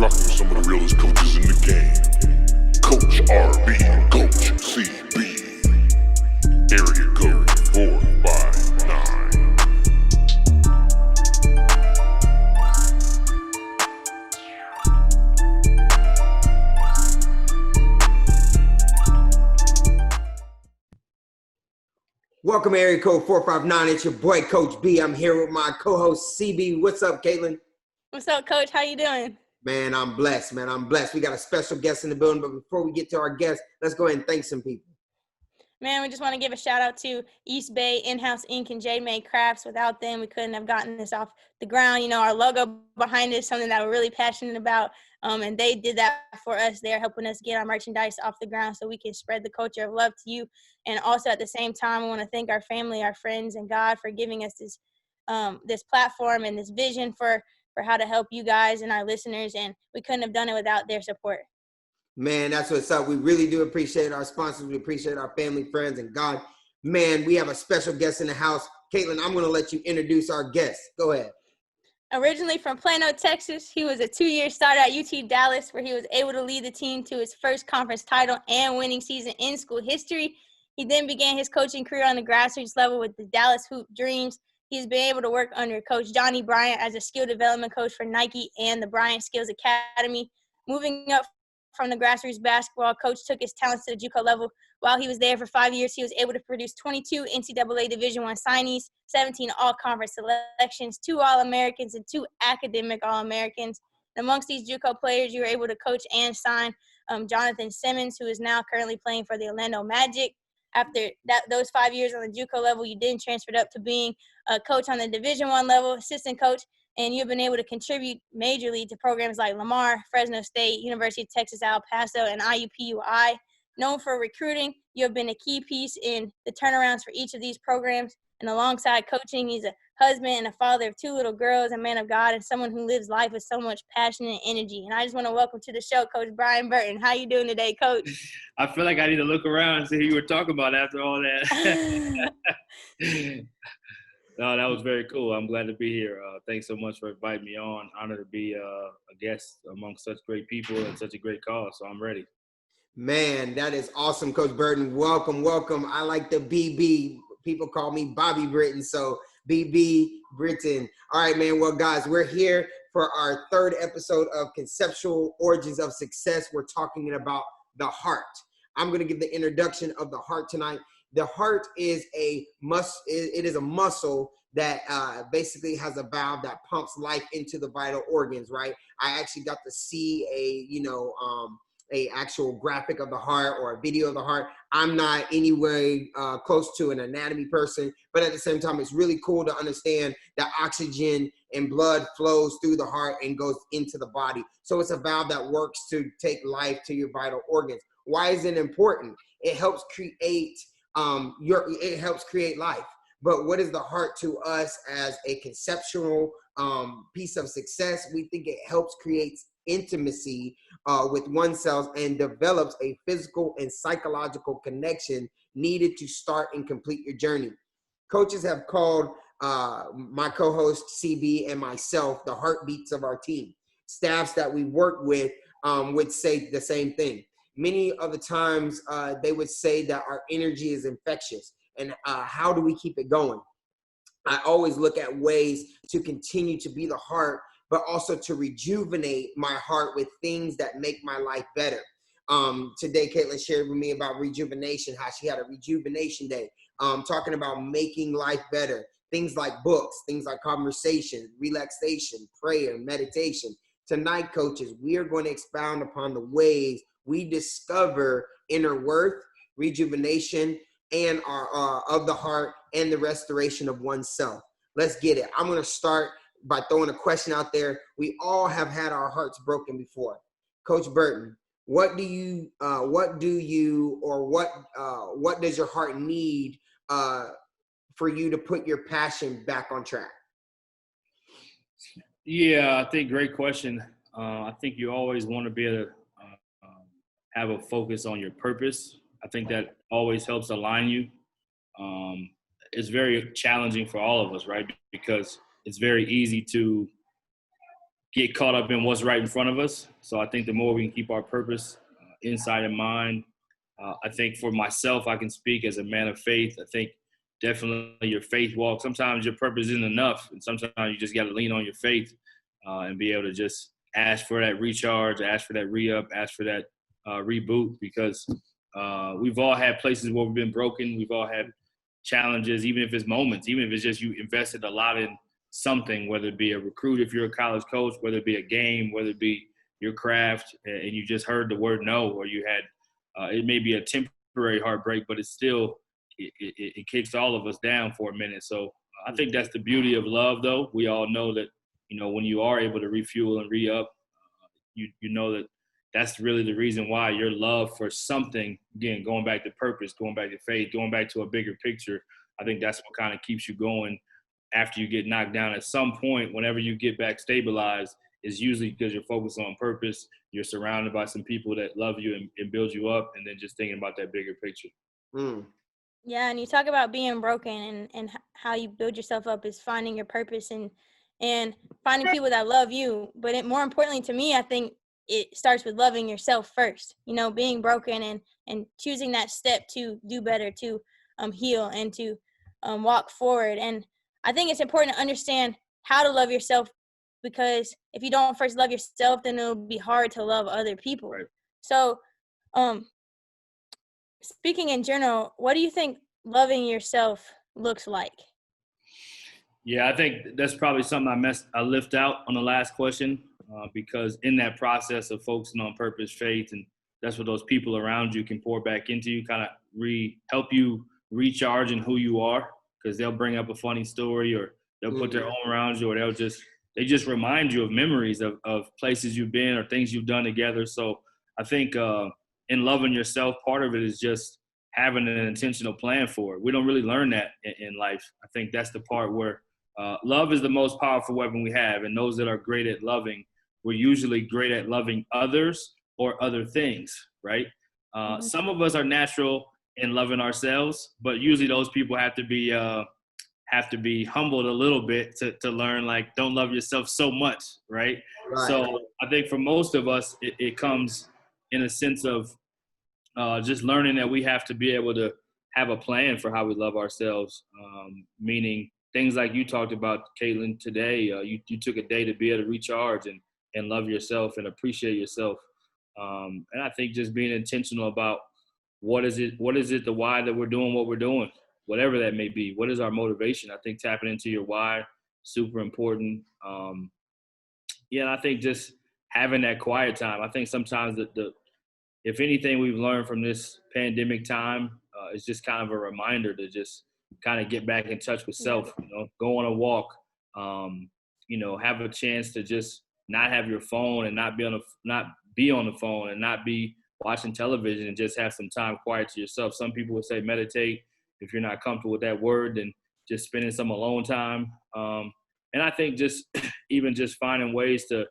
rocking with some of the realest coaches in the game. Coach RB and Coach CB. Area code 459. Welcome, Area Code 459. It's your boy, Coach B. I'm here with my co-host, CB. What's up, Caitlin? What's up, Coach? How you doing? Man, I'm blessed, We got a special guest in the building, but before we get to our guest, let's go ahead and thank some people. Man, we just want to give a shout out to East Bay In-House Ink and J-Made Crafts. Without them, we couldn't have gotten this off the ground. You know, our logo behind it is something that we're really passionate about, and they did that for us. They're helping us get our merchandise off the ground so we can spread the culture of love to you. And also at the same time, I want to thank our family, our friends, and God for giving us this this platform and this vision for how to help you guys and our listeners, and we couldn't have done it without their support. Man, that's what's up. We really do appreciate our sponsors. We appreciate our family, friends, and God. Man, we have a special guest in the house. Caitlin, I'm going to let you introduce our guest. Go ahead. Originally from Plano, Texas, he was a 2-year starter at UT Dallas, where he was able to lead the team to his first conference title and winning season in school history. He then began his coaching career on the grassroots level with the Dallas Hoop Dreams. He's been able to work under Coach Johnny Bryant as a skill development coach for Nike and the Bryant Skills Academy. Moving up from the grassroots basketball, Coach took his talents to the JUCO level. While he was there for 5 years, he was able to produce 22 NCAA Division I signees, 17 all-conference selections, 2 All-Americans, and 2 academic All-Americans. And amongst these JUCO players, you were able to coach and sign Jonathan Simmons, who is now currently playing for the Orlando Magic. After those 5 years on the JUCO level, you then transferred up to being a coach on the Division I level, assistant coach, and you've been able to contribute majorly to programs like Lamar, Fresno State, University of Texas at El Paso, and IUPUI. Known for recruiting, you have been a key piece in the turnarounds for each of these programs. And alongside coaching, he's a husband and a father of 2 little girls, a man of God, and someone who lives life with so much passion and energy. And I just want to welcome to the show, Coach Brian Burton. How you doing today, Coach? I feel like I need to look around and see who you were talking about after all that. No, that was very cool. I'm glad to be here. Thanks so much for inviting me on. Honored to be a guest among such great people and such a great cause. So I'm ready. Man, that is awesome, Coach Burton. Welcome, welcome. I like the BB. People call me Bobby Britton, so BB Britton. All right, man. Well, guys, we're here for our 3rd episode of Conceptual Origins of Success. We're talking about the heart. I'm going to give the introduction of the heart tonight. The heart is a muscle that basically has a valve that pumps life into the vital organs, right? I actually got to see a actual graphic of the heart or a video of the heart. I'm not anywhere close to an anatomy person, but at the same time, it's really cool to understand that oxygen and blood flows through the heart and goes into the body. So it's a valve that works to take life to your vital organs. Why is it important? It helps create life. But what is the heart to us as a conceptual piece of success? We think it helps create intimacy with oneself and develops a physical and psychological connection needed to start and complete your journey. Coaches have called my co-host CB and myself the heartbeats of our team. Staffs that we work with would say the same thing. Many of the times they would say that our energy is infectious. And how do we keep it going? I always look at ways to continue to be the heart, but also to rejuvenate my heart with things that make my life better. Today, Caitlin shared with me about rejuvenation, how she had a rejuvenation day, talking about making life better. Things like books, things like conversation, relaxation, prayer, meditation. Tonight, coaches, we are going to expound upon the ways we discover inner worth, rejuvenation, and our of the heart, and the restoration of oneself. Let's get it. I'm going to start by throwing a question out there. We all have had our hearts broken before. Coach Burton, what does your heart need for you to put your passion back on track? Yeah, I think great question. I think you always want to be able to have a focus on your purpose. I think that always helps align you. It's very challenging for all of us, right? Because it's very easy to get caught up in what's right in front of us. So I think the more we can keep our purpose inside in mind, I think for myself, I can speak as a man of faith. I think definitely your faith walk. Sometimes your purpose isn't enough, and sometimes you just got to lean on your faith and be able to just ask for that recharge, ask for that re-up, ask for that reboot, because we've all had places where we've been broken. We've all had challenges, even if it's moments, even if it's just you invested a lot in something, whether it be a recruit if you're a college coach, whether it be a game, whether it be your craft, and you just heard the word no, or you had it may be a temporary heartbreak, but it's still it kicks all of us down for a minute. So I think that's the beauty of love, though. We all know that, you know, when you are able to refuel and re-up, you know that that's really the reason why your love for something, again, going back to purpose, going back to faith, going back to a bigger picture, I think that's what kind of keeps you going after you get knocked down. At some point, whenever you get back stabilized, is usually because you're focused on purpose, you're surrounded by some people that love you and build you up, and then just thinking about that bigger picture. Yeah, and you talk about being broken and how you build yourself up is finding your purpose and finding people that love you. But more importantly to me, I think it starts with loving yourself first, you know, being broken and choosing that step to do better, to heal and to walk forward. And I think it's important to understand how to love yourself, because if you don't first love yourself, then it'll be hard to love other people. Right. So speaking in general, what do you think loving yourself looks like? Yeah, I think that's probably something I left out on the last question, because in that process of focusing on purpose, faith, and that's what those people around you can pour back into you, kind of help you recharge in who you are, because they'll bring up a funny story, or they'll put their arm around you, or they just remind you of memories of places you've been or things you've done together. So I think in loving yourself, part of it is just having an intentional plan for it. We don't really learn that in life. I think that's the part where love is the most powerful weapon we have. And those that are great at loving, we're usually great at loving others or other things, right? Some of us are natural in loving ourselves, but usually those people have to be humbled a little bit to learn, like, don't love yourself so much, right? So I think for most of us, it comes in a sense of just learning that we have to be able to have a plan for how we love ourselves, meaning things like you talked about, Caitlin, today. You took a day to be able to recharge and love yourself and appreciate yourself. And I think just being intentional about what is it, the why that we're doing what we're doing, whatever that may be. What is our motivation? I think tapping into your why, super important. And I think just having that quiet time. I think sometimes if anything we've learned from this pandemic time is just kind of a reminder to just kind of get back in touch with self, you know, go on a walk, you know, have a chance to just not have your phone and not be on the phone and not be watching television, and just have some time quiet to yourself. Some people would say meditate. If you're not comfortable with that word, then just spending some alone time. And I think just even just finding ways to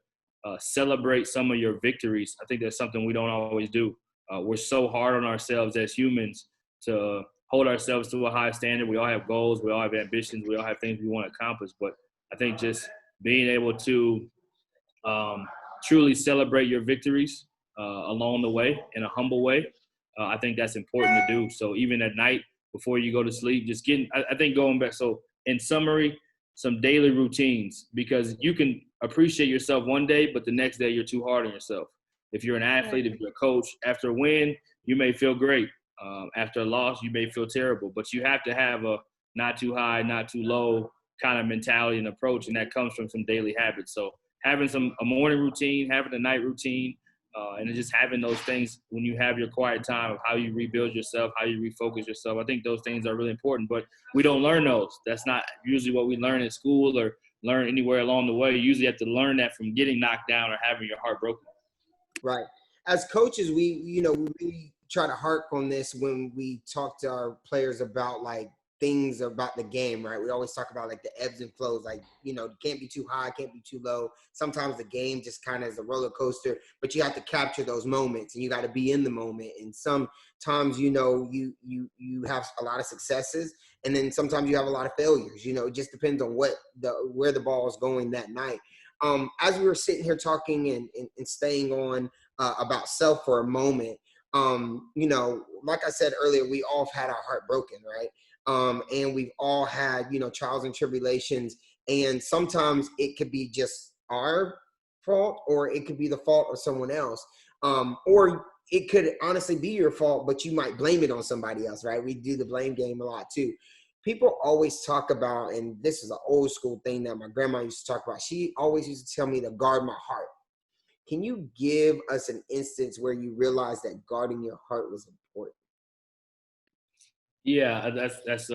celebrate some of your victories. I think that's something we don't always do. We're so hard on ourselves as humans to hold ourselves to a high standard. We all have goals. We all have ambitions. We all have things we want to accomplish. But I think just being able to truly celebrate your victories along the way in a humble way, I think that's important to do. So even at night before you go to sleep, just I think going back. So in summary, some daily routines, because you can appreciate yourself one day, but the next day you're too hard on yourself. If you're an athlete, if you're a coach, after a win, you may feel great. After a loss, you may feel terrible, but you have to have a not too high, not too low kind of mentality and approach. And that comes from some daily habits. So having a morning routine, having a night routine, and then just having those things when you have your quiet time of how you rebuild yourself, how you refocus yourself. I think those things are really important, but we don't learn those. That's not usually what we learn in school or learn anywhere along the way. You usually have to learn that from getting knocked down or having your heart broken. Right. As coaches, we really try to harp on this when we talk to our players about like things about the game, right? We always talk about like the ebbs and flows, like, you know, can't be too high, can't be too low. Sometimes the game just kind of is a roller coaster, but you have to capture those moments and you got to be in the moment. And sometimes, you know, you have a lot of successes, and then sometimes you have a lot of failures. You know, it just depends on where the ball is going that night. As we were sitting here talking and staying on about self for a moment, you know, like I said earlier, we all have had our heart broken, right? And we've all had, you know, trials and tribulations. And sometimes it could be just our fault, or it could be the fault of someone else. Or it could honestly be your fault, but you might blame it on somebody else, right? We do the blame game a lot too. People always talk about, and this is an old school thing that my grandma used to talk about. She always used to tell me to guard my heart. Can you give us an instance where you realized that guarding your heart was important? Yeah, that's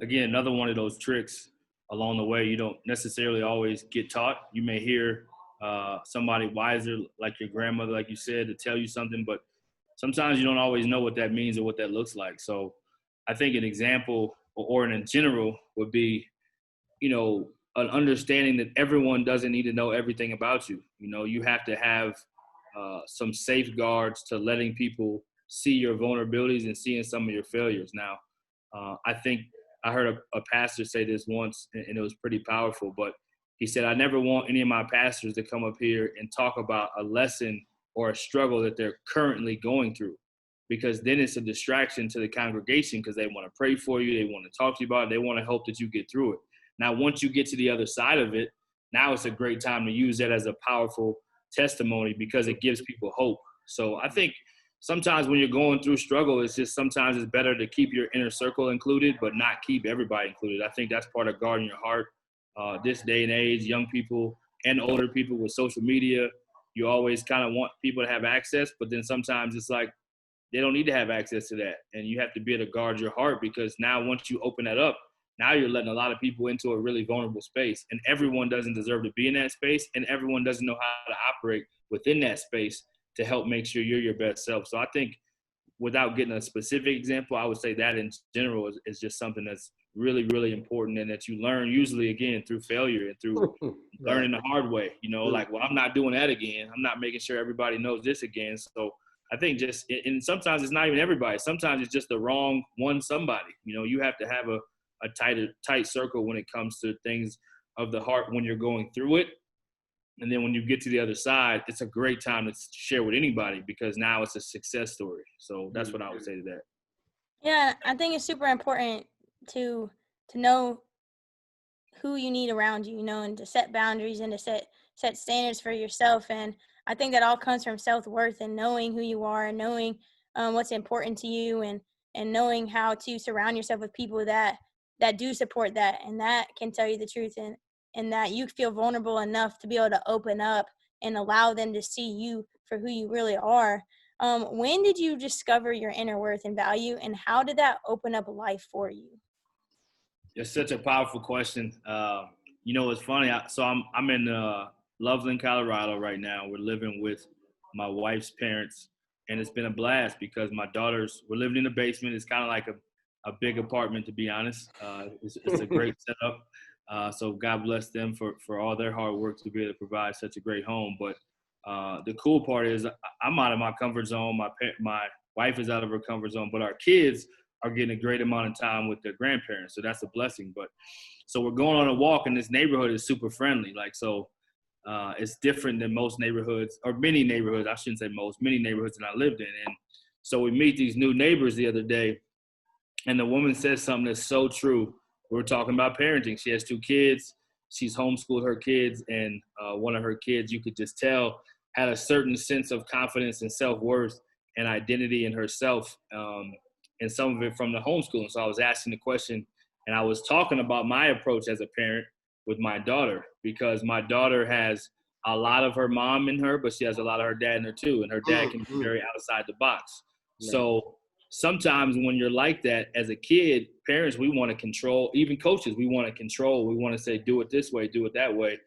again another one of those tricks along the way. You don't necessarily always get taught. You may hear somebody wiser, like your grandmother, like you said, to tell you something, but sometimes you don't always know what that means or what that looks like. So I think an example or in general would be, you know, an understanding that everyone doesn't need to know everything about you. You know, you have to have some safeguards to letting people see your vulnerabilities and seeing some of your failures. Now, I think I heard a pastor say this once, and it was pretty powerful, but he said, I never want any of my pastors to come up here and talk about a lesson or a struggle that they're currently going through, because then it's a distraction to the congregation, because they want to pray for you. They want to talk to you about it. They want to help that you get through it. Now, once you get to the other side of it, now it's a great time to use that as a powerful testimony, because it gives people hope. So I think sometimes when you're going through struggle, it's just sometimes it's better to keep your inner circle included, but not keep everybody included. I think that's part of guarding your heart. This day and age, young people and older people with social media, you always kind of want people to have access, but then sometimes it's like they don't need to have access to that. And you have to be able to guard your heart, because now once you open that up, now you're letting a lot of people into a really vulnerable space, and everyone doesn't deserve to be in that space, and everyone doesn't know how to operate within that space to help make sure you're your best self. So I think, without getting a specific example, I would say that in general is just something that's really, really important, and that you learn usually, again, through failure and through learning the hard way. You know, like, well, I'm not doing that again. I'm not making sure everybody knows this again. So I think just, and sometimes it's not even everybody. Sometimes it's just the wrong one somebody. You know, you have to have a tight circle when it comes to things of the heart when you're going through it. And then when you get to the other side, it's a great time to share with anybody, because now it's a success story. So that's what I would say to that. Yeah, I think it's super important to know who you need around you, you know, and to set boundaries and to set standards for yourself. And I think that all comes from self-worth and knowing who you are, and knowing what's important to you, and knowing how to surround yourself with people that do support that, and that can tell you the truth, and that you feel vulnerable enough to be able to open up and allow them to see you for who you really are. When did you discover your inner worth and value, and how did that open up life for you? It's such a powerful question. You know, it's funny. I'm in Loveland, Colorado right now. We're living with my wife's parents, and it's been a blast because we're living in the basement. It's kind of like a big apartment, to be honest. It's a great setup. So God bless them for all their hard work to be able to provide such a great home. But the cool part is I'm out of my comfort zone. My wife is out of her comfort zone, but our kids are getting a great amount of time with their grandparents. So that's a blessing. But so we're going on a walk, and this neighborhood is super friendly. Like, so it's different than most neighborhoods, or many neighborhoods. I shouldn't say most, many neighborhoods that I lived in. And so we meet these new neighbors the other day, and the woman says something that's so true. We were talking about parenting. She has 2 kids. She's homeschooled her kids, and one of her kids, you could just tell, had a certain sense of confidence and self-worth and identity in herself, and some of it from the homeschooling. So I was asking the question, and I was talking about my approach as a parent with my daughter, because my daughter has a lot of her mom in her, but she has a lot of her dad in her too, and her dad can be very outside the box. So sometimes when you're like that as a kid, parents, we want to control, even coaches, we want to control. We want to say, do it this way, do it that way.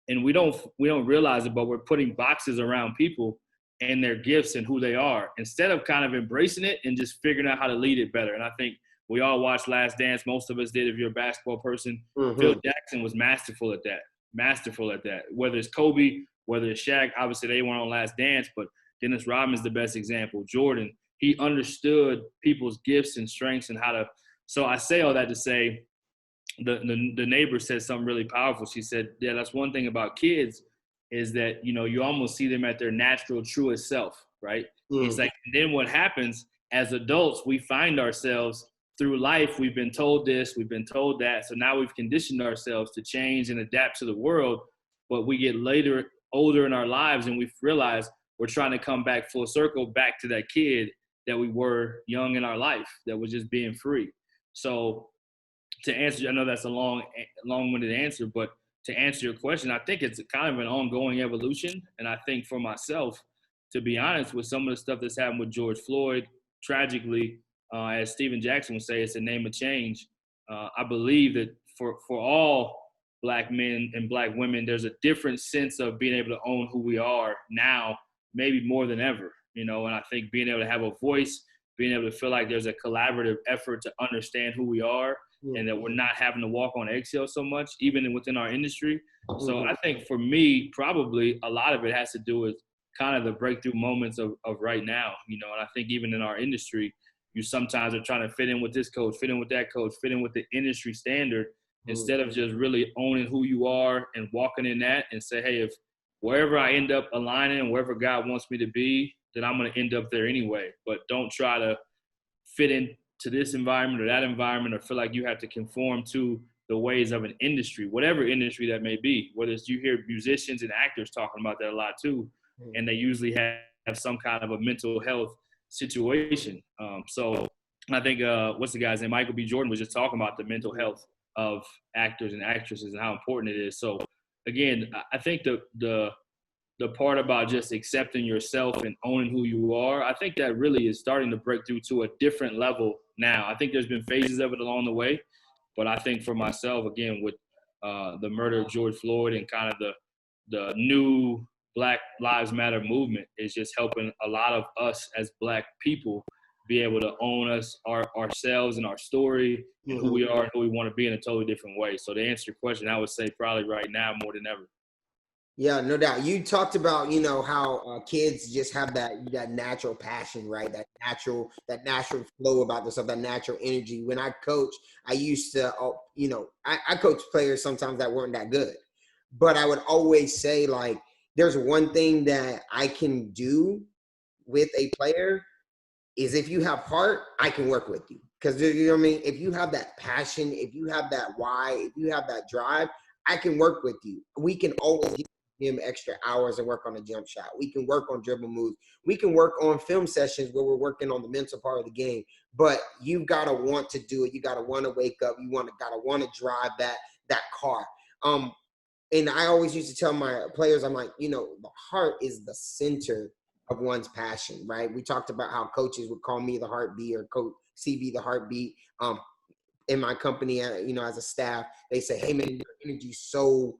And we don't realize it, but we're putting boxes around people and their gifts and who they are, instead of kind of embracing it and just figuring out how to lead it better. And I think we all watched Last Dance. Most of us did, if you're a basketball person. Phil Jackson was masterful at that. Whether it's Kobe, whether it's Shaq, obviously they weren't on Last Dance, but Dennis Rodman's the best example. Jordan, he understood people's gifts and strengths and how to. So I say all that to say, the neighbor said something really powerful. She said, yeah, that's one thing about kids. is that, you almost see them at their natural, truest self, right? It's like, then what happens as adults, we find ourselves through life, we've been told this, we've been told that. So now we've conditioned ourselves to change and adapt to the world. But we get older in our lives, and we realize we're trying to come back full circle, back to that kid that we were young in our life, that was just being free. So to answer, I know that's a long-winded answer, but to answer your question, I think it's kind of an ongoing evolution. And I think for myself, to be honest, with some of the stuff that's happened with George Floyd, tragically, as Stephen Jackson would say, it's a name of change. I believe that for all Black men and Black women, there's a different sense of being able to own who we are now, maybe more than ever, and I think being able to have a voice, being able to feel like there's a collaborative effort to understand who we are, and that we're not having to walk on eggshells so much, even within our industry. So I think for me, probably a lot of it has to do with kind of the breakthrough moments of right now, and I think even in our industry, you sometimes are trying to fit in with this coach, fit in with that coach, fit in with the industry standard, instead of just really owning who you are and walking in that and say, hey, if wherever I end up aligning, wherever God wants me to be, then I'm going to end up there anyway. But don't try to fit into this environment or that environment, or feel like you have to conform to the ways of an industry, whatever industry that may be. Whether it's, you hear musicians and actors talking about that a lot too, and they usually have some kind of a mental health situation. So I think, what's the guy's name? Michael B. Jordan was just talking about the mental health of actors and actresses and how important it is. So again, I think the part about just accepting yourself and owning who you are, I think that really is starting to break through to a different level now. I think there's been phases of it along the way, but I think for myself, again, with the murder of George Floyd and kind of the new Black Lives Matter movement, is just helping a lot of us as Black people be able to own ourselves and our story and who we are and who we want to be in a totally different way. So to answer your question, I would say probably right now more than ever. Yeah, no doubt. You talked about, how kids just have that natural passion, right? That natural flow about themselves, that natural energy. When I coach, I used to, I coach players sometimes that weren't that good, but I would always say, like, there's one thing that I can do with a player is, if you have heart, I can work with you. Because, you know what I mean? If you have that passion, if you have that why, if you have that drive, I can work with you. We can always give him extra hours and work on a jump shot. We can work on dribble moves. We can work on film sessions where we're working on the mental part of the game. But you've got to want to do it. You got to want to wake up. You got to want to drive that car. And I always used to tell my players, I'm like, the heart is the center of one's passion, right? We talked about how coaches would call me the heartbeat, or Coach CB the heartbeat. In my company, as a staff, they say, hey man, your energy's so,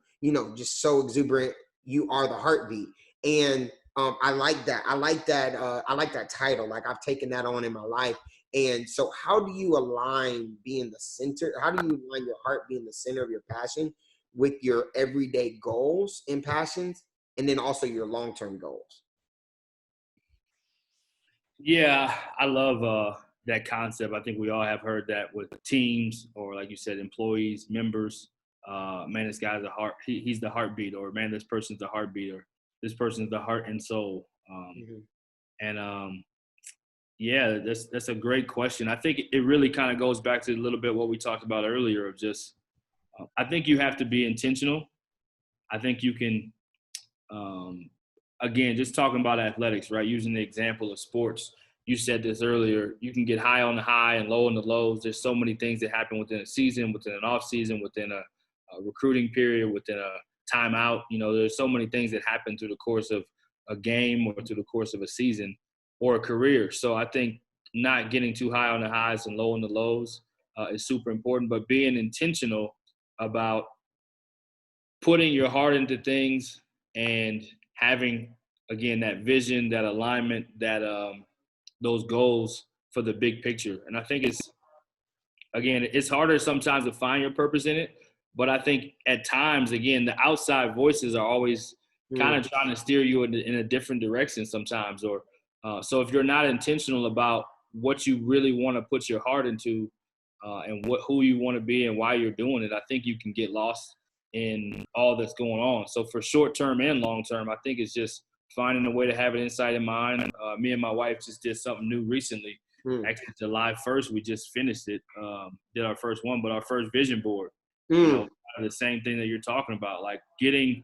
just so exuberant. You are the heartbeat. And I like that. I like that title. Like, I've taken that on in my life. And so how do you align being the center? How do you align your heart being the center of your passion with your everyday goals and passions, and then also your long-term goals? Yeah, I love that concept. I think we all have heard that with teams, or like you said, employees, members. Man, this guy's he's the heartbeat, or man, this person's the heartbeat, or this person's the heart and soul. Yeah, that's a great question. I think it really kind of goes back to a little bit what we talked about earlier of just, I think you have to be intentional. I think you can, again, just talking about athletics, right? Using the example of sports. You said this earlier, you can get high on the high and low on the lows. There's so many things that happen within a season, within an off season, within a recruiting period, within a timeout. There's so many things that happen through the course of a game or through the course of a season or a career. So I think not getting too high on the highs and low on the lows is super important, but being intentional about putting your heart into things and having, again, that vision, that alignment, that those goals for the big picture. And I think it's harder sometimes to find your purpose in it, but I think at times, again, the outside voices are always kind of trying to steer you in a different direction sometimes. Or so if you're not intentional about what you really want to put your heart into and who you want to be and why you're doing it, I think you can get lost in all that's going on. So for short term and long term, I think it's just finding a way to have it inside in mind. Me and my wife just did something new recently. Actually, July 1st, we just finished it, did our first one, but our first vision board, you know, the same thing that you're talking about, like getting.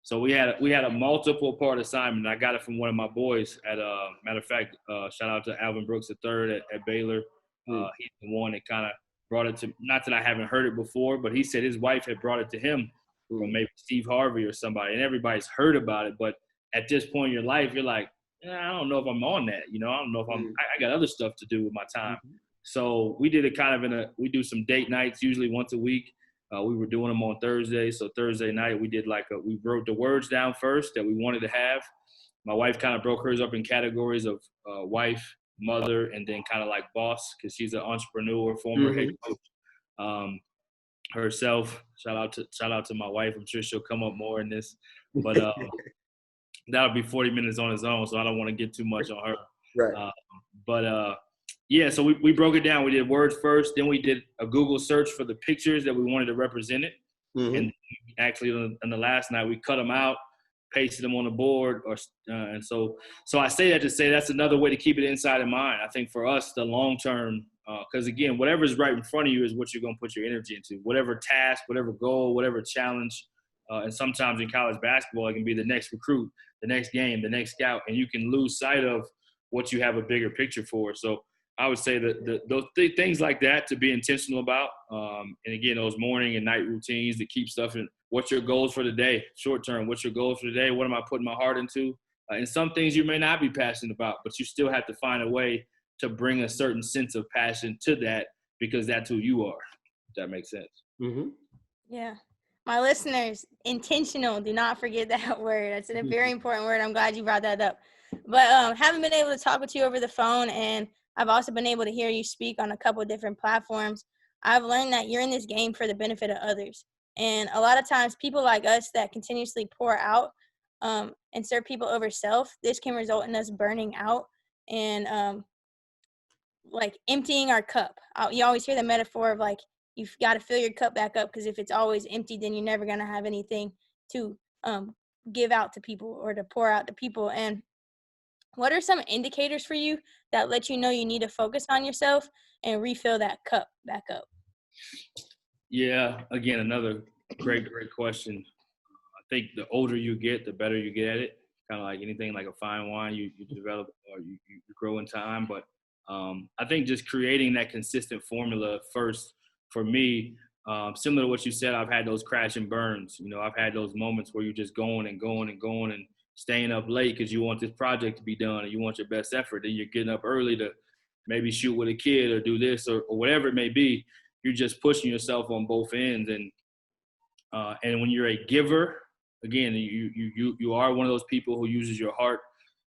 So we had a multiple part assignment. I got it from one of my boys at matter of fact, shout out to Alvin Brooks III at Baylor. He's the one that kind of brought it to, not that I haven't heard it before, but he said his wife had brought it to him from maybe Steve Harvey or somebody, and everybody's heard about it. But at this point in your life, you're like, I don't know if I'm on that. You know, I don't know if I got other stuff to do with my time. So we did it kind of we do some date nights, usually once a week. We were doing them on Thursday. So Thursday night, we did we wrote the words down first that we wanted to have. My wife kind of broke hers up in categories of wife, mother, and then kind of like boss, because she's an entrepreneur, former head coach. Herself, shout out to my wife. I'm sure she'll come up more in this, but that'll be 40 minutes on its own, so I don't want to get too much on her. Right. Yeah, so we broke it down. We did words first, then we did a Google search for the pictures that we wanted to represent it. And actually on the last night, we cut them out, pasted them on the board, and so I say that to say that's another way to keep it inside in mind. I think for us, the long term, because again, whatever's right in front of you is what you're going to put your energy into. Whatever task, whatever goal, whatever challenge, and sometimes in college basketball, it can be the next recruit, the next game, the next scout, and you can lose sight of what you have a bigger picture for. So I would say that those things like that to be intentional about, and again, those morning and night routines to keep stuff in. What's your goals for the day? Short term, what's your goals for the day? What am I putting my heart into? And some things you may not be passionate about, but you still have to find a way to bring a certain sense of passion to that, because that's who you are. If that makes sense. Yeah. My listeners, intentional. Do not forget that word. That's a very important word. I'm glad you brought that up. But haven't been able to talk with you over the phone, and I've also been able to hear you speak on a couple of different platforms. I've learned that you're in this game for the benefit of others. And a lot of times people like us that continuously pour out and serve people over self, this can result in us burning out and like emptying our cup. You always hear the metaphor of like, you've got to fill your cup back up, because if it's always empty, then you're never going to have anything to give out to people or to pour out to people. And what are some indicators for you that let you know you need to focus on yourself and refill that cup back up? Yeah, again, another great question. I think the older you get, the better you get at it. Kind of like anything, like a fine wine, you develop or you grow in time. But I think just creating that consistent formula first, for me, similar to what you said, I've had those crash and burns. You know, I've had those moments where you're just going and staying up late because you want this project to be done and you want your best effort. And you're getting up early to maybe shoot with a kid or do this or whatever it may be. You're just pushing yourself on both ends. And when you're a giver, again, you are one of those people who uses your heart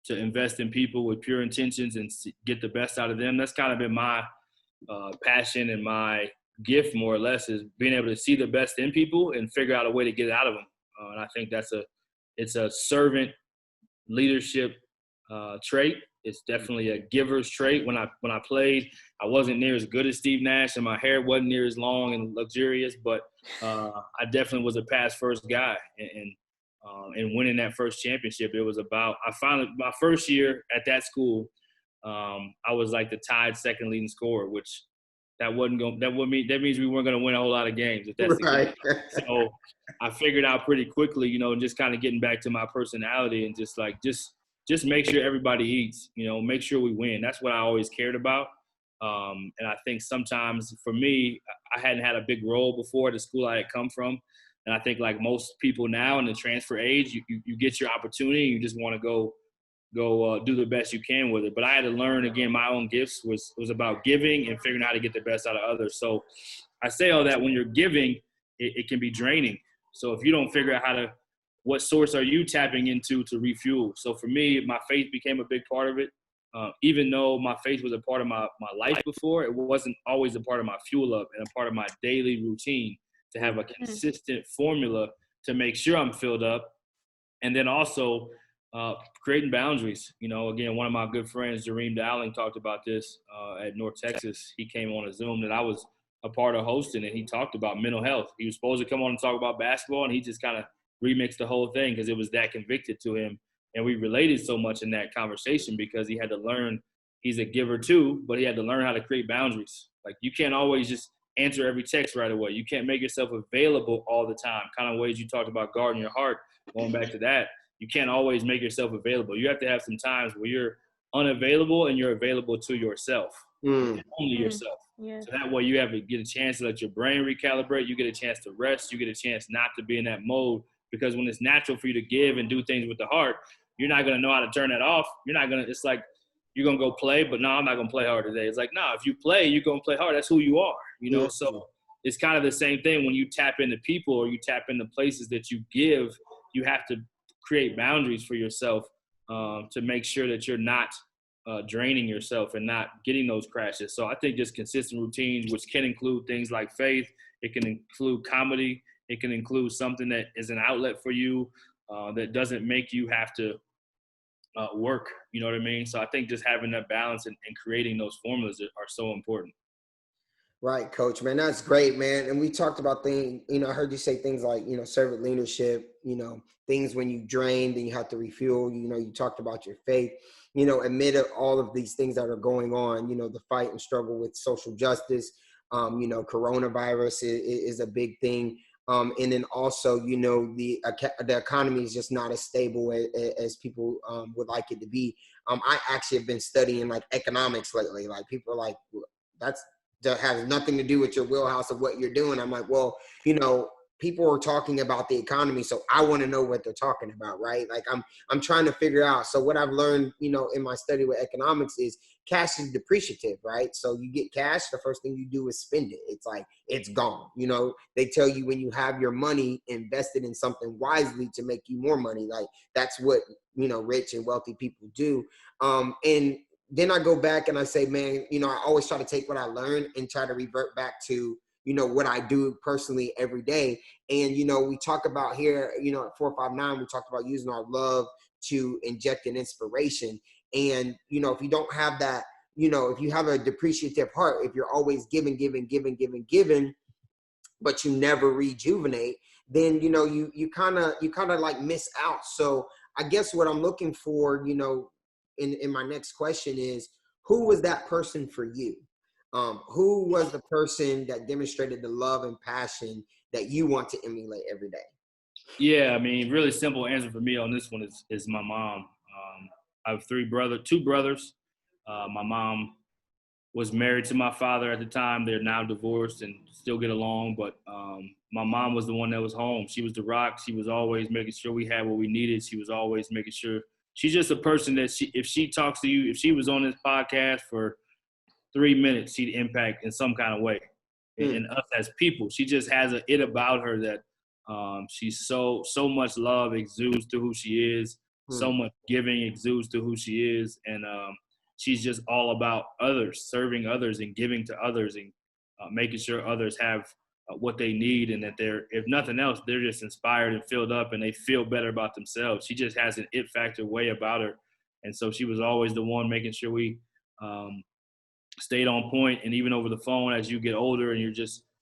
to invest in people with pure intentions and get the best out of them. That's kind of been my passion and my gift, more or less, is being able to see the best in people and figure out a way to get it out of them. And I think it's a servant leadership trait. It's definitely a giver's trait. When I played, I wasn't near as good as Steve Nash, and my hair wasn't near as long and luxurious, but I definitely was a pass first guy. And winning that first championship, it was about, I finally, my first year at that school, I was like the tied second leading scorer, which that means we weren't going to win a whole lot of games if that's the case. So I figured out pretty quickly, just kind of getting back to my personality and just make sure everybody eats, make sure we win. That's what I always cared about. And I think sometimes for me, I hadn't had a big role before at the school I had come from. And I think like most people now in the transfer age, you get your opportunity. You just want to go do the best you can with it. But I had to learn, again, my own gifts was about giving and figuring out how to get the best out of others. So I say all that when you're giving, it can be draining. So if you don't figure out what source are you tapping into to refuel? So for me, my faith became a big part of it. Even though my faith was a part of my life before, it wasn't always a part of my fuel up and a part of my daily routine to have a consistent formula to make sure I'm filled up. And then also creating boundaries. Again, one of my good friends, Jareem Dowling, talked about this at North Texas. He came on a Zoom that I was a part of hosting, and he talked about mental health. He was supposed to come on and talk about basketball, and he just kind of remixed the whole thing because it was that convicted to him. And we related so much in that conversation because he had to learn. He's a giver too, but he had to learn how to create boundaries. Like, you can't always just answer every text right away. You can't make yourself available all the time. Kind of ways you talked about guarding your heart, going back to that. You can't always make yourself available. You have to have some times where you're unavailable and you're available to yourself, only yourself. Yeah. So that way you have to get a chance to let your brain recalibrate. You get a chance to rest. You get a chance not to be in that mode, because when it's natural for you to give and do things with the heart, you're not going to know how to turn that off. You're not going to, it's like, you're going to go play, but no, I'm not going to play hard today. It's like, no, if you play, you're going to play hard. That's who you are, you know? So it's kind of the same thing when you tap into people or you tap into places that you give. You have to create boundaries for yourself to make sure that you're not draining yourself and not getting those crashes. So I think just consistent routines, which can include things like faith. It can include comedy. It can include something that is an outlet for you that doesn't make you have to work, you know what I mean? So I think just having that balance and creating those formulas are so important. Right, Coach, man, that's great, man. And we talked about things, you know, I heard you say things like, you know, servant leadership, you know, things when you drained and you have to refuel, you know, you talked about your faith, you know, amid all of these things that are going on, you know, the fight and struggle with social justice, you know, coronavirus is a big thing. And then also, you know, the economy is just not as stable as people would like it to be. I actually have been studying like economics lately. Like, people are like, that has nothing to do with your wheelhouse of what you're doing. I'm like, well, you know, people are talking about the economy, so I want to know what they're talking about, right? Like, I'm trying to figure out. So what I've learned, you know, in my study with economics is cash is depreciative, right? So you get cash, the first thing you do is spend it. It's like, it's gone. You know, they tell you when you have your money invested in something wisely to make you more money. Like, that's what, you know, rich and wealthy people do. And then I go back and I say, man, you know, I always try to take what I learned and try to revert back to, you know, what I do personally every day. And, you know, we talk about here, you know, at 459, we talked about using our love to inject an inspiration. And, you know, if you don't have that, you know, if you have a depreciative heart, if you're always giving, but you never rejuvenate, then, you know, you kind of like miss out. So I guess what I'm looking for, you know, in my next question is, who was that person for you? Who was the person that demonstrated the love and passion that you want to emulate every day? Yeah, I mean, really simple answer for me on this one is my mom. I have two brothers. My mom was married to my father at the time. They're now divorced and still get along. But my mom was the one that was home. She was the rock. She was always making sure we had what we needed. She was always making sure. She's just a person that if she talks to you, if she was on this podcast for 3 minutes, she'd impact in some kind of way. And us as people, she just has it about her that she's so much love exudes to who she is. So much giving exudes to who she is. And she's just all about others, serving others and giving to others and making sure others have what they need, and that they're, if nothing else, they're just inspired and filled up and they feel better about themselves. She just has an it factor way about her. And so she was always the one making sure we stayed on point. And even over the phone, as you get older and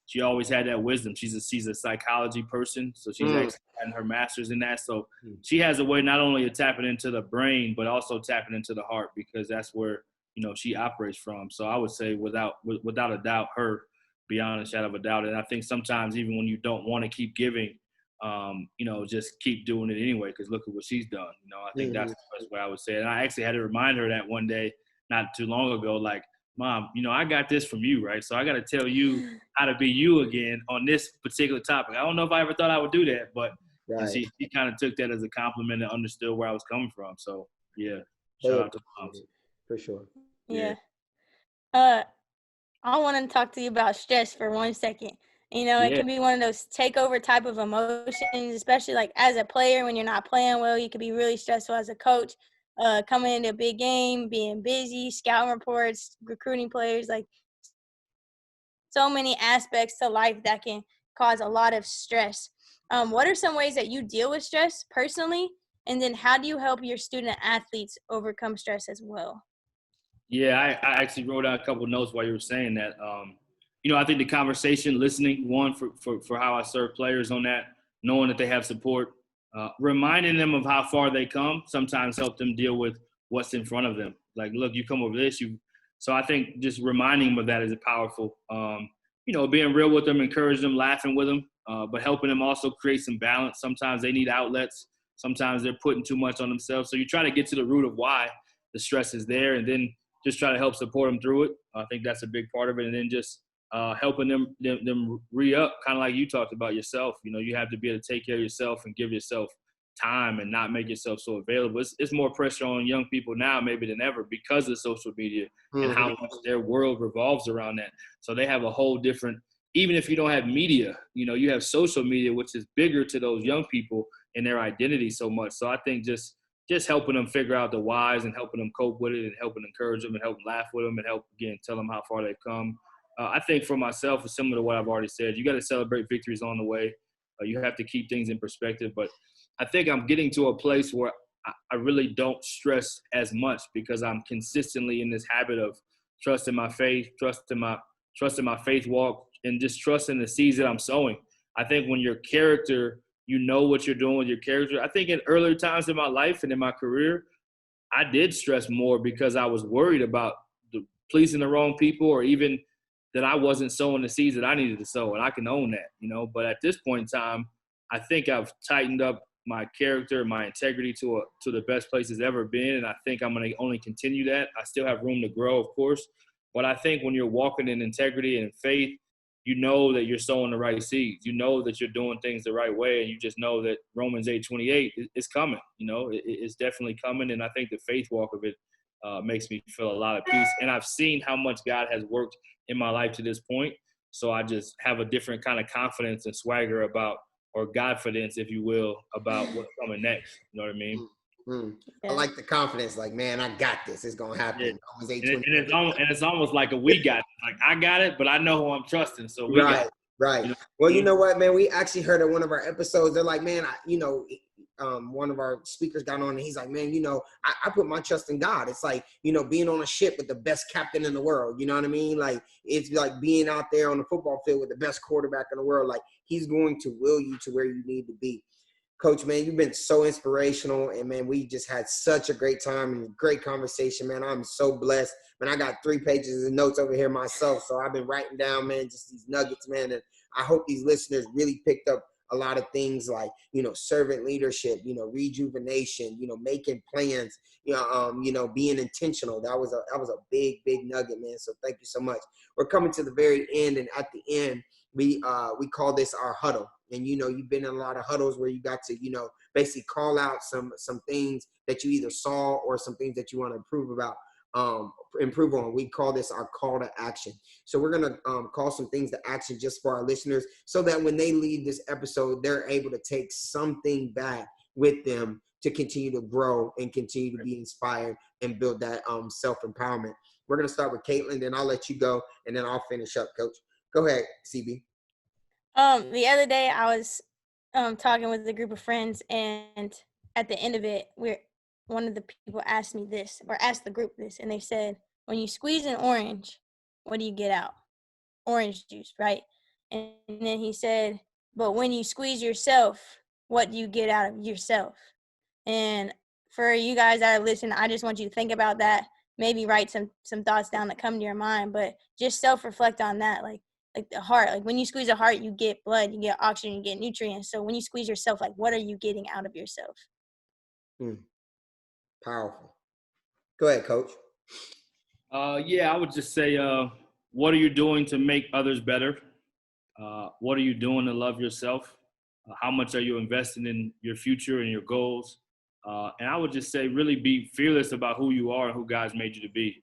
she always had that wisdom. She's a psychology person. So she's actually gotten her master's in that. So she has a way not only of tapping into the brain, but also tapping into the heart, because that's where, you know, she operates from. So I would say without a doubt, her, beyond a shadow of a doubt. And I think sometimes even when you don't want to keep giving, you know, just keep doing it anyway, because look at what she's done. You know, I think that's the best way I would say it. And I actually had to remind her that one day, not too long ago, like, Mom, you know, I got this from you, right? So I got to tell you how to be you again on this particular topic. I don't know if I ever thought I would do that, but she kind of took that as a compliment and understood where I was coming from. So, yeah, shout out to moms. For sure. Yeah. I want to talk to you about stress for 1 second. You know, it can be one of those takeover type of emotions, especially like as a player when you're not playing well. You could be really stressful as a coach. Coming into a big game, being busy, scouting reports, recruiting players, like so many aspects to life that can cause a lot of stress. What are some ways that you deal with stress personally? And then how do you help your student athletes overcome stress as well? Yeah, I actually wrote out a couple of notes while you were saying that. I think the conversation, listening, one, for how I serve players on that, knowing that they have support, reminding them of how far they come, sometimes help them deal with what's in front of them. Like, look, you come over this. So I think just reminding them of that is powerful. Being real with them, encourage them, laughing with them, but helping them also create some balance. Sometimes they need outlets. Sometimes they're putting too much on themselves. So you try to get to the root of why the stress is there, and then just try to help support them through it. I think that's a big part of it. And then just helping them re-up, kind of like you talked about yourself. You have to be able to take care of yourself and give yourself time and not make yourself so available. It's more pressure on young people now maybe than ever because of social media and how much their world revolves around that. So they have a whole different, even if you don't have media, you have social media, which is bigger to those young people and their identity so much. So I think just helping them figure out the whys and helping them cope with it and helping encourage them and help laugh with them and help, again, tell them how far they've come. I think for myself, it's similar to what I've already said. You got to celebrate victories on the way. You have to keep things in perspective. But I think I'm getting to a place where I really don't stress as much because I'm consistently in this habit of trusting my faith, trusting my faith walk, and just trusting the seeds that I'm sowing. I think when your character, what you're doing with your character. I think in earlier times in my life and in my career, I did stress more because I was worried about pleasing the wrong people or even that I wasn't sowing the seeds that I needed to sow, and I can own that, But at this point in time, I think I've tightened up my character, my integrity to the best place it's ever been, and I think I'm going to only continue that. I still have room to grow, of course, but I think when you're walking in integrity and faith, that you're sowing the right seeds. That you're doing things the right way, and you just know that Romans 8:28 is coming. It's definitely coming, and I think the faith walk of it makes me feel a lot of peace. And I've seen how much God has worked in my life to this point, so I just have a different kind of confidence and swagger about, or Godfidence, if you will, about what's coming next. You know what I mean? I like the confidence. Like, man, I got this. It's gonna happen. Yeah. And it's almost like we got it. Like, I got it, but I know who I'm trusting. So we got it. Right. Well, you know what, man? We actually heard at one of our episodes. They're like, man, one of our speakers got on and he's like, man, I put my trust in God. It's like, being on a ship with the best captain in the world. You know what I mean? Like, it's like being out there on the football field with the best quarterback in the world. Like, he's going to will you to where you need to be. Coach, man, you've been so inspirational, and, man, we just had such a great time and great conversation, man. I'm so blessed. Man, I got 3 pages of notes over here myself, so I've been writing down, man, just these nuggets, man, and I hope these listeners really picked up a lot of things like, servant leadership, rejuvenation, making plans, being intentional. That was a big, big nugget, man. So thank you so much. We're coming to the very end, and at the end, we call this our huddle. And, you've been in a lot of huddles where you got to, basically call out some things that you either saw or some things that you want to improve on. We call this our call to action. So we're going to call some things to action just for our listeners so that when they leave this episode, they're able to take something back with them to continue to grow and continue to be inspired and build that self-empowerment. We're going to start with Caitlin, then I'll let you go, and then I'll finish up, Coach. Go ahead, CB. The other day I was talking with a group of friends, and at the end of it, one of the people asked me this, or asked the group this, and they said, when you squeeze an orange, what do you get out? Orange juice, right? And then he said, but when you squeeze yourself, what do you get out of yourself? And for you guys that are listening, I just want you to think about that. Maybe write some thoughts down that come to your mind, but just self-reflect on that. Like the heart, like when you squeeze a heart, you get blood, you get oxygen, you get nutrients. So when you squeeze yourself, like what are you getting out of yourself? Powerful. Go ahead, Coach. I would just say, what are you doing to make others better? What are you doing to love yourself? How much are you investing in your future and your goals? And I would just say, really be fearless about who you are and who God's made you to be.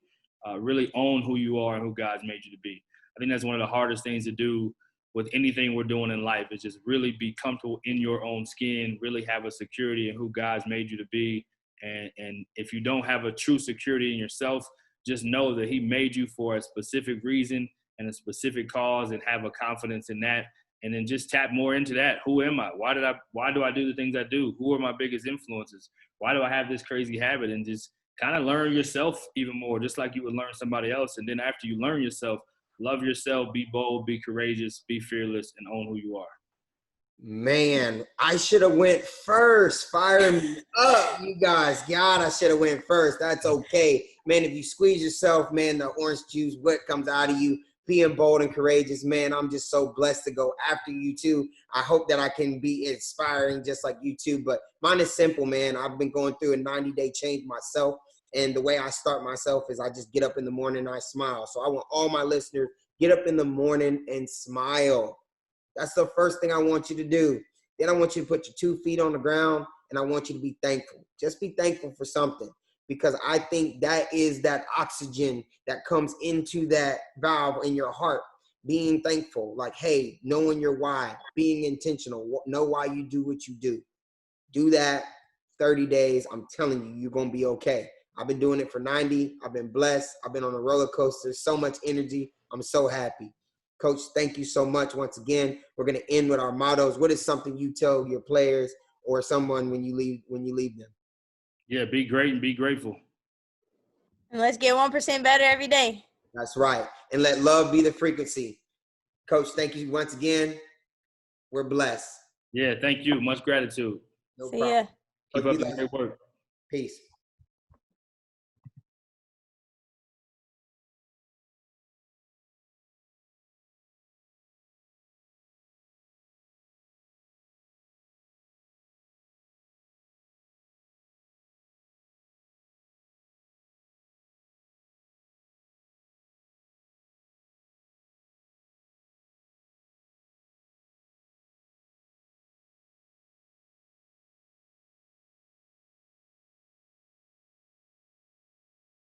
Really own who you are and who God's made you to be. I think that's one of the hardest things to do with anything we're doing in life, is just really be comfortable in your own skin, really have a security in who God's made you to be. And if you don't have a true security in yourself, just know that he made you for a specific reason and a specific cause, and have a confidence in that. And then just tap more into that. Who am I? Why do I do the things I do? Who are my biggest influences? Why do I have this crazy habit? And just kind of learn yourself even more, just like you would learn somebody else. And then after you learn yourself, love yourself, be bold, be courageous, be fearless, and own who you are. Man, I should have went first. Firing me up, you guys. God, I should have went first. That's okay. Man, if you squeeze yourself, man, the orange juice, what comes out of you, being bold and courageous, man, I'm just so blessed to go after you too. I hope that I can be inspiring just like you too. But mine is simple, man. I've been going through a 90-day change myself. And the way I start myself is I just get up in the morning and I smile. So I want all my listeners, get up in the morning and smile. That's the first thing I want you to do. Then I want you to put your 2 feet on the ground and I want you to be thankful. Just be thankful for something, because I think that is that oxygen that comes into that valve in your heart. Being thankful, like, hey, knowing your why, being intentional, know why you do what you do. Do that 30 days. I'm telling you, you're going to be okay. I've been doing it for 90. I've been blessed. I've been on a roller coaster, so much energy. I'm so happy. Coach, thank you so much. Once again, we're going to end with our mottos. What is something you tell your players or someone when you leave them? Yeah, be great and be grateful. And let's get 1% better every day. That's right. And let love be the frequency. Coach, thank you once again. We're blessed. Yeah, thank you. Much gratitude. No See problem. ya. Keep Coach, up the great work. Peace.